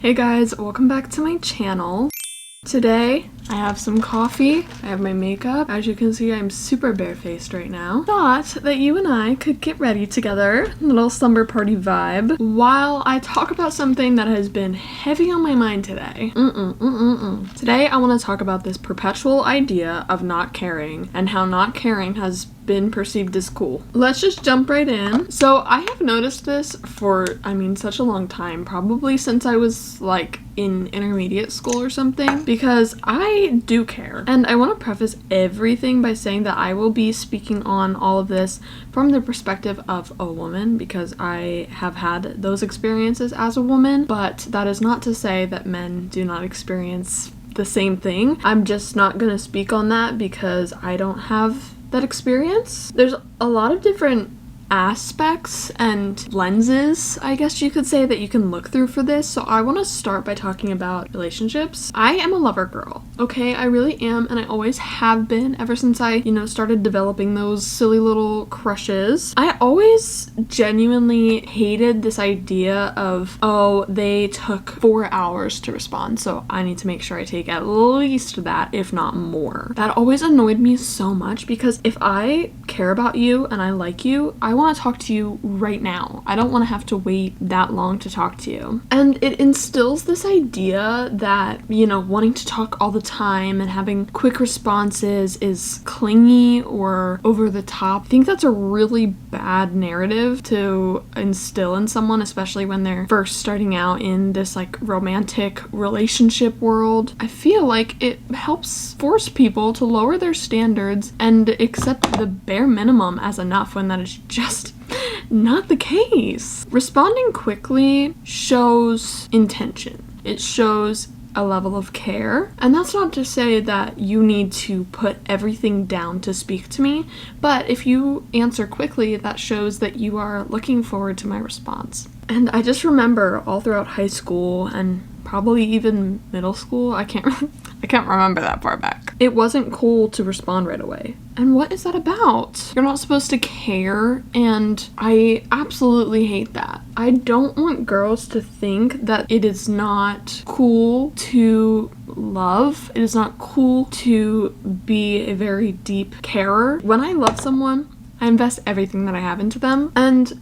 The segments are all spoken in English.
Hey guys, welcome back to my channel. Today, I have some coffee, I have my makeup. As you can see, I'm super barefaced right now. Thought that you and I could get ready together, little slumber party vibe, while I talk about something that has been heavy on my mind today. Today, I want to talk about this perpetual idea of not caring and how not caring has been perceived as cool. Let's just jump right in. So I have noticed this for, such a long time, probably since I was like in intermediate school or something, because I do care. And I want to preface everything by saying that I will be speaking on all of this from the perspective of a woman, because I have had those experiences as a woman, but that is not to say that men do not experience the same thing. I'm just not gonna speak on that because I don't have that experience. There's a lot of different aspects and lenses, I guess you could say, that you can look through for this. So I want to start by talking about relationships. I am a lover girl, okay? I really am, and I always have been ever since I, started developing those silly little crushes. I always genuinely hated this idea of, oh, they took 4 hours to respond, so I need to make sure I take at least that, if not more. That always annoyed me so much, because if I care about you and I like you, I want to talk to you right now. I don't want to have to wait that long to talk to you. And it instills this idea that, wanting to talk all the time and having quick responses is clingy or over the top. I think that's a really bad narrative to instill in someone, especially when they're first starting out in this like romantic relationship world. I feel like it helps force people to lower their standards and accept the bare minimum as enough, when that is just not the case. Responding quickly shows intention. It shows a level of care. And that's not to say that you need to put everything down to speak to me, but if you answer quickly, that shows that you are looking forward to my response. And I just remember all throughout high school and probably even middle school, I can't remember that far back, it wasn't cool to respond right away. And what is that about? You're not supposed to care, and I absolutely hate that. I don't want girls to think that it is not cool to love. It is not cool to be a very deep carer. When I love someone, I invest everything that I have into them. And,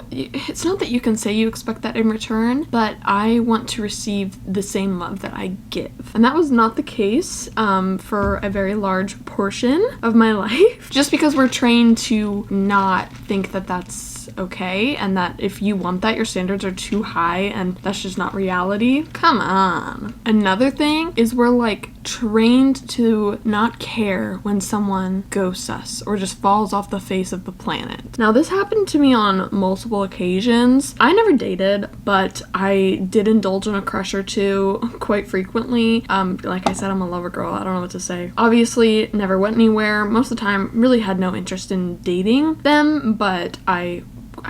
it's not that you can say you expect that in return, but I want to receive the same love that I give. And that was not the case for a very large portion of my life. Just because we're trained to not think that that's okay, and that if you want that, your standards are too high, and that's just not reality. Come on. Another thing is we're like trained to not care when someone ghosts us or just falls off the face of the planet. Now, this happened to me on multiple occasions. I never dated, but I did indulge in a crush or two quite frequently. Like I said, I'm a lover girl. I don't know what to say. Obviously, never went anywhere. Most of the time, really had no interest in dating them, but I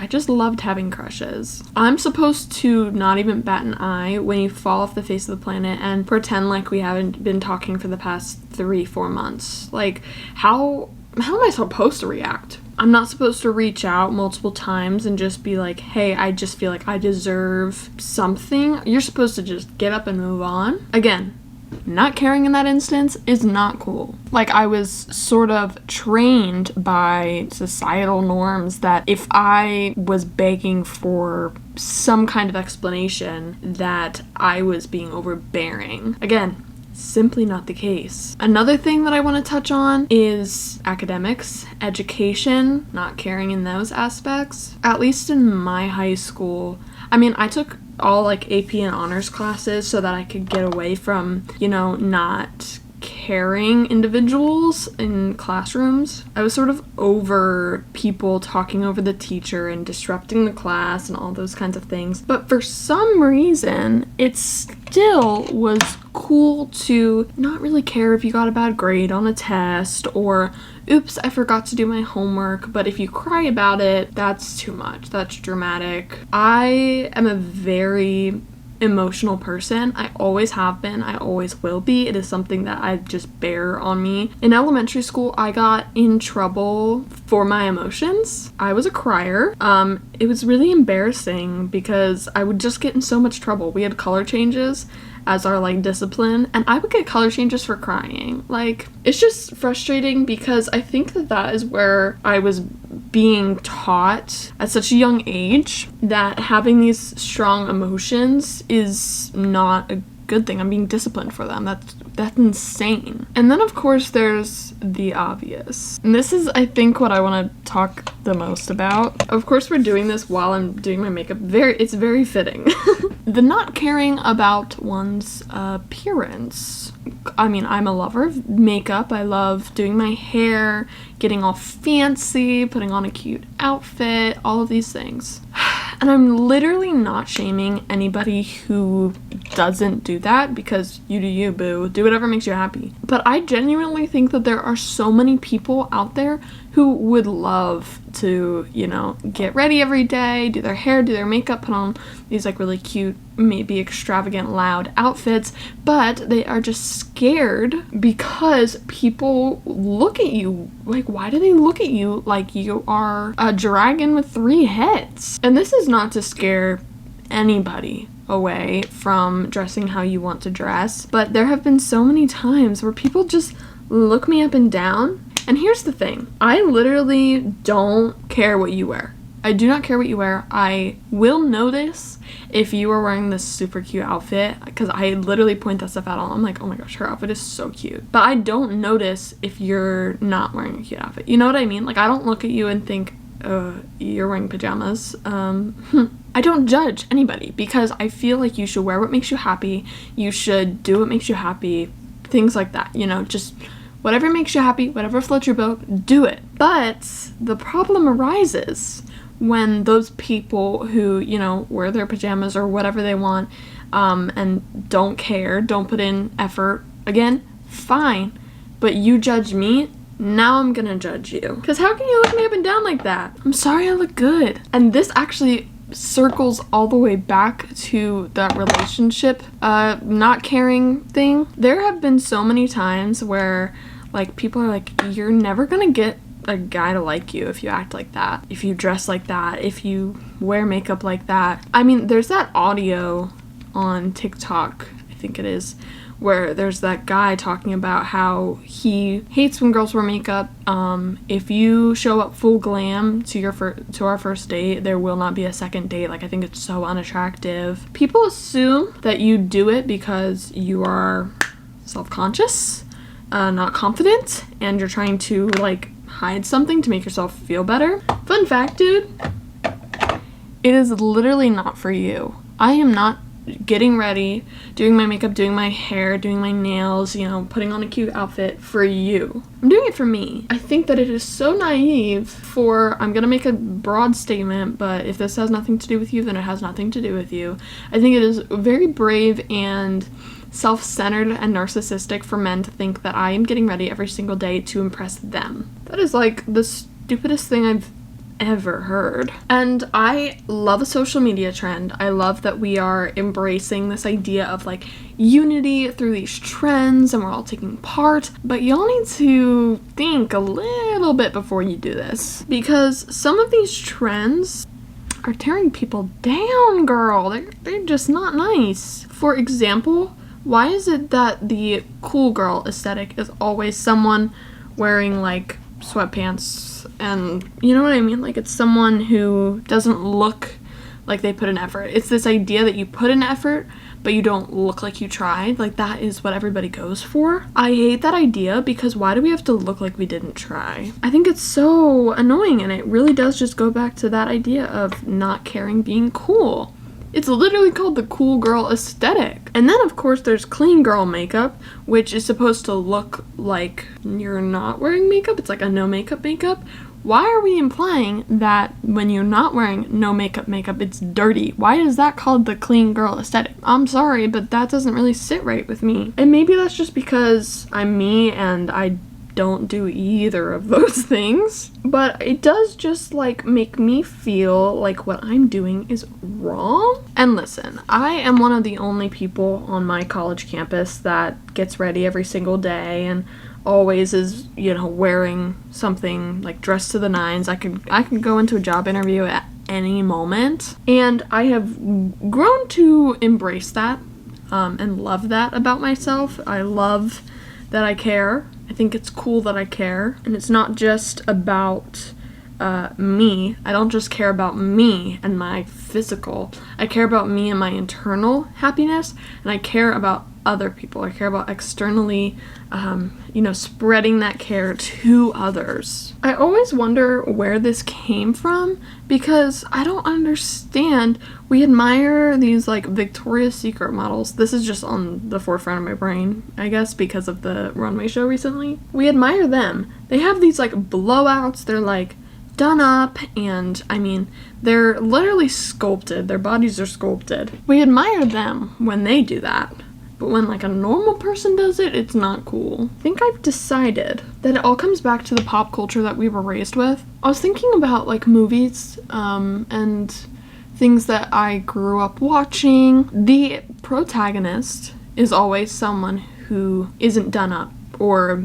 just loved having crushes. I'm supposed to not even bat an eye when you fall off the face of the planet and pretend like we haven't been talking for the past 3-4 months. Like, how am I supposed to react? I'm not supposed to reach out multiple times and just be like, hey, I just feel like I deserve something. You're supposed to just get up and move on. Again, not caring in that instance is not cool. Like, I was sort of trained by societal norms that if I was begging for some kind of explanation, that I was being overbearing. Again, simply not the case. Another thing that I want to touch on is academics, education, not caring in those aspects. At least in my high school, I took all like AP and honors classes so that I could get away from, not caring individuals in classrooms. I was sort of over people talking over the teacher and disrupting the class and all those kinds of things. But for some reason, it still was cool to not really care if you got a bad grade on a test, or oops, I forgot to do my homework. But if you cry about it, that's too much. That's dramatic. I am a very emotional person. I always have been. I always will be. It is something that I just bear on me. In elementary school, I got in trouble for my emotions. I was a crier. It was really embarrassing because I would just get in so much trouble. We had color changes as our like discipline, and I would get color changes for crying. Like, it's just frustrating because I think that that is where I was being taught at such a young age that having these strong emotions is not a good thing. I'm being disciplined for them. That's insane. And then of course there's the obvious. And this is, I think, what I want to talk the most about. Of course we're doing this while I'm doing my makeup. It's very fitting. The not caring about one's appearance. I mean, I'm a lover of makeup. I love doing my hair, getting all fancy, putting on a cute outfit, all of these things. And I'm literally not shaming anybody who doesn't do that, because you do you, boo. Do whatever makes you happy. But I genuinely think that there are so many people out there who would love to, you know, get ready every day, do their hair, do their makeup, put on these like really cute, maybe extravagant, loud outfits, but they are just scared because people look at you. Like, why do they look at you like you are a dragon with 3 heads? And this is not to scare anybody away from dressing how you want to dress, but there have been so many times where people just look me up and down. And here's the thing, I literally don't care what you wear. I do not care what you wear. I will notice if you are wearing this super cute outfit, because I literally point that stuff out. I'm like, oh my gosh, her outfit is so cute. But I don't notice if you're not wearing a cute outfit. You know what I mean? Like, I don't look at you and think, you're wearing pajamas. I don't judge anybody because I feel like you should wear what makes you happy. You should do what makes you happy. Things like that, you know, just whatever makes you happy, whatever floats your boat, do it. But the problem arises when those people who, you know, wear their pajamas or whatever they want, and don't care, don't put in effort, again, fine, but you judge me, now I'm gonna judge you. Because how can you look me up and down like that? I'm sorry I look good. And this actually circles all the way back to that relationship not caring thing. There have been so many times where like people are like, you're never gonna get a guy to like you if you act like that, if you dress like that, if you wear makeup like that. I mean, there's that audio on TikTok, I think it is, where there's that guy talking about how he hates when girls wear makeup. If you show up full glam to our first date, there will not be a second date. Like, I think it's so unattractive. People assume that you do it because you are self-conscious, not confident, and you're trying to like hide something to make yourself feel better. Fun fact, dude, it is literally not for you. I am not getting ready, doing my makeup, doing my hair, doing my nails, you know, putting on a cute outfit for you. I'm doing it for me. I think that it is so naive I'm gonna make a broad statement, but if this has nothing to do with you, then it has nothing to do with you. I think it is very brave and self-centered and narcissistic for men to think that I am getting ready every single day to impress them. That is like the stupidest thing I've ever heard. And I love a social media trend. I love that we are embracing this idea of like unity through these trends and we're all taking part, but y'all need to think a little bit before you do this, because some of these trends are tearing people down, girl. They're just not nice. For example, why is it that the cool girl aesthetic is always someone wearing like sweatpants, and you know what I mean? Like, it's someone who doesn't look like they put an effort. It's this idea that you put an effort, but you don't look like you tried. Like, that is what everybody goes for. I hate that idea, because why do we have to look like we didn't try? I think it's so annoying, and it really does just go back to that idea of not caring being cool. It's literally called the cool girl aesthetic. And then of course there's clean girl makeup, which is supposed to look like you're not wearing makeup. It's like a no makeup makeup. Why are we implying that when you're not wearing no makeup it's dirty? Why is that called the clean girl aesthetic? I'm sorry, but that doesn't really sit right with me. And maybe that's just because I'm me and I don't do either of those things. But it does just like make me feel like what I'm doing is wrong. And listen, I am one of the only people on my college campus that gets ready every single day and always is, you know, wearing something like dressed to the nines. I could go into a job interview at any moment, and I have grown to embrace that and love that about myself. I love that I care. I think it's cool that I care, and it's not just about me. I don't just care about me and my physical. I care about me and my internal happiness, and I care about other people. I care about externally, spreading that care to others. I always wonder where this came from because I don't understand. We admire these like Victoria's Secret models. This is just on the forefront of my brain, I guess, because of the runway show recently. We admire them. They have these like blowouts. They're like done up, and I mean, they're literally sculpted. Their bodies are sculpted. We admire them when they do that. But when like a normal person does it, it's not cool. I think I've decided that it all comes back to the pop culture that we were raised with. I was thinking about like movies and things that I grew up watching. The protagonist is always someone who isn't done up or,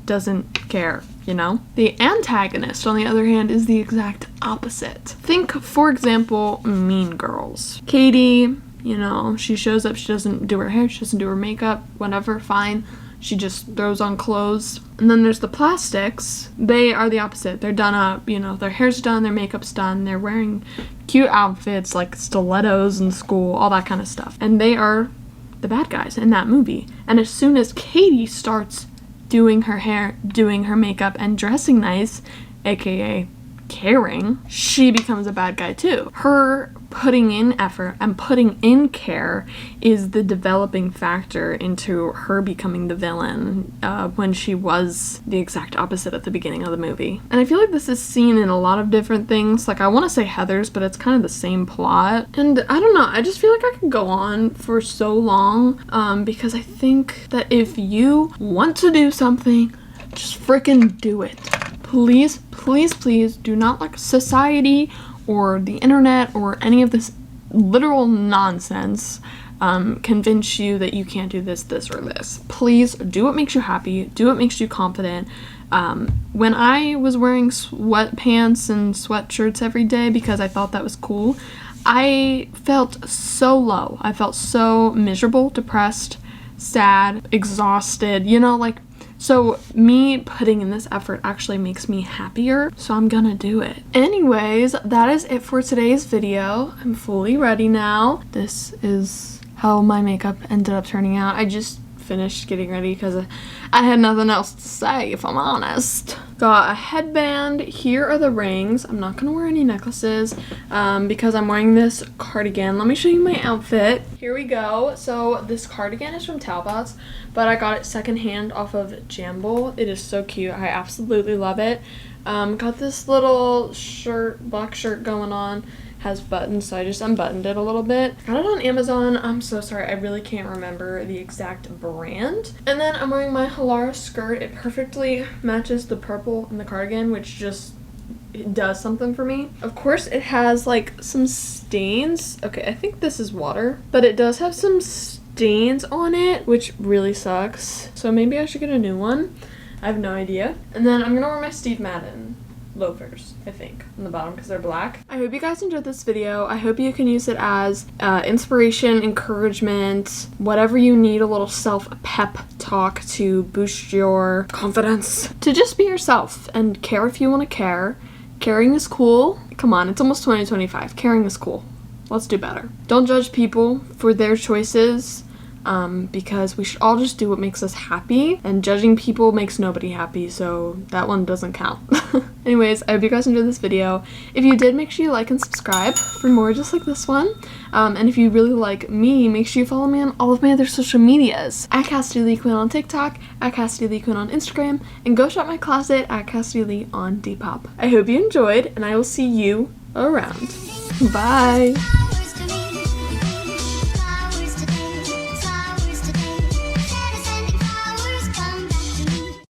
doesn't care, The antagonist, on the other hand, is the exact opposite. Think, for example, Mean Girls. Katie, she shows up, she doesn't do her hair, she doesn't do her makeup, whatever, fine. She just throws on clothes. And then there's the plastics. They are the opposite. They're done up, their hair's done, their makeup's done, they're wearing cute outfits like stilettos in school, all that kind of stuff. And they are the bad guys in that movie. And as soon as Katie starts doing her hair, doing her makeup, and dressing nice, aka caring, she becomes a bad guy too. Her putting in effort and putting in care is the developing factor into her becoming the villain when she was the exact opposite at the beginning of the movie. And I feel like this is seen in a lot of different things. Like, I want to say Heathers, but it's kind of the same plot. And I don't know, I just feel like I could go on for so long because I think that if you want to do something, just freaking do it. Please, please, please do not let society or the internet or any of this literal nonsense convince you that you can't do this, or this. Please do what makes you happy. Do what makes you confident. When I was wearing sweatpants and sweatshirts every day because I thought that was cool, I felt so low. I felt so miserable, depressed, sad, exhausted, so me putting in this effort actually makes me happier, so I'm gonna do it. Anyways, that is it for today's video. I'm fully ready now. This is how my makeup ended up turning out. I just finished getting ready because I had nothing else to say, if I'm honest. Got a headband. Here are the rings. I'm not gonna wear any necklaces because I'm wearing this cardigan. Let me show you my outfit. Here we go. So this cardigan is from Talbots, but I got it secondhand off of Jamble. It is so cute. I absolutely love it. Got this little shirt, black shirt going on. Has buttons, so I just unbuttoned it a little bit. Got it on Amazon. I'm so sorry, I really can't remember the exact brand. And then I'm wearing my Halara skirt. It perfectly matches the purple in the cardigan, which just it does something for me. Of course, it has like some stains. Okay, I think this is water, but it does have some stains on it, which really sucks. So maybe I should get a new one. I have no idea. And then I'm gonna wear my Steve Madden loafers, I think, on the bottom because they're black. I hope you guys enjoyed this video. I hope you can use it as inspiration, encouragement, whatever you need, a little self-pep talk to boost your confidence. To just be yourself and care if you want to care. Caring is cool. Come on, it's almost 2025. Caring is cool. Let's do better. Don't judge people for their choices. Because we should all just do what makes us happy, and judging people makes nobody happy, so that one doesn't count. Anyways, I hope you guys enjoyed this video. If you did, make sure you like and subscribe for more just like this one. And if you really like me, make sure you follow me on all of my other social medias. At Cassidy Lee Quinn on TikTok, at Cassidy Lee Quinn on Instagram, and go shop my closet at Cassidy Lee on Depop. I hope you enjoyed, and I will see you around. Bye!